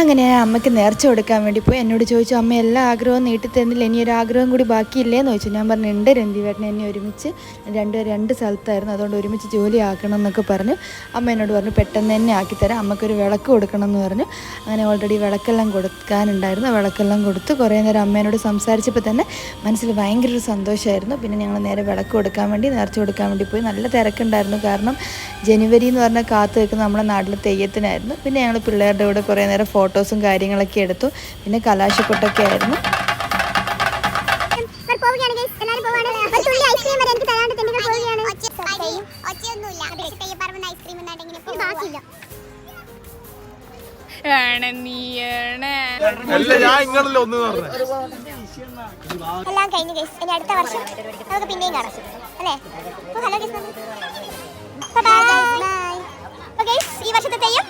അങ്ങനെ അമ്മയ്ക്ക് നേർച്ച കൊടുക്കാൻ വേണ്ടി പോയി. എന്നോട് ചോദിച്ചു, അമ്മ എല്ലാ ആഗ്രഹവും നീട്ടി തന്നില്ല, ഇനി ഒരു ആഗ്രഹം കൂടി ബാക്കിയില്ലേന്ന് ചോദിച്ചു. ഞാൻ പറഞ്ഞു, ഉണ്ട് രഞ്ജീവേട്ടൻ, എന്നെ ഒരുമിച്ച് രണ്ട് സ്ഥലത്തായിരുന്നു, അതുകൊണ്ട് ഒരുമിച്ച് ജോലി ആക്കണം എന്നൊക്കെ പറഞ്ഞു. അമ്മ എന്നോട് പറഞ്ഞു പെട്ടെന്ന് തന്നെ ആക്കിത്തരാം, അമ്മയ്ക്കൊരു വിളക്ക് കൊടുക്കണം എന്ന് പറഞ്ഞു. അങ്ങനെ ഓൾറെഡി വിളക്കെല്ലാം കൊടുക്കാനുണ്ടായിരുന്നു. വിളക്കെല്ലാം കൊടുത്ത് കുറേ നേരം അമ്മേനോട് സംസാരിച്ചപ്പോൾ തന്നെ മനസ്സിൽ ഭയങ്കര ഒരു സന്തോഷമായിരുന്നു. പിന്നെ ഞങ്ങൾ നേരെ വിളക്ക് കൊടുക്കാൻ വേണ്ടി, നേർച്ച കൊടുക്കാൻ വേണ്ടി പോയി. നല്ല തിരക്കുണ്ടായിരുന്നു, കാരണം ജനുവരി എന്ന് പറഞ്ഞാൽ കാത്തു വെക്കുന്ന നമ്മുടെ നാട്ടിൽ തെയ്യത്തിനായിരുന്നു. പിന്നെ ഞങ്ങൾ പിള്ളേരുടെ കൂടെ കുറേ നേരം ഫോട്ടോസും കാര്യങ്ങളൊക്കെ എടുത്തു. പിന്നെ കലാശക്കൊട്ടൊക്കെ ആയിരുന്നു. എല്ലാം കഴിഞ്ഞു ഗൈസ്. ഇനി അടുത്ത വർഷം നമുക്ക് പിന്നെയും കാണാം അല്ലേ? Hello guys, bye. ഈ വർഷത്തെ തെയ്യം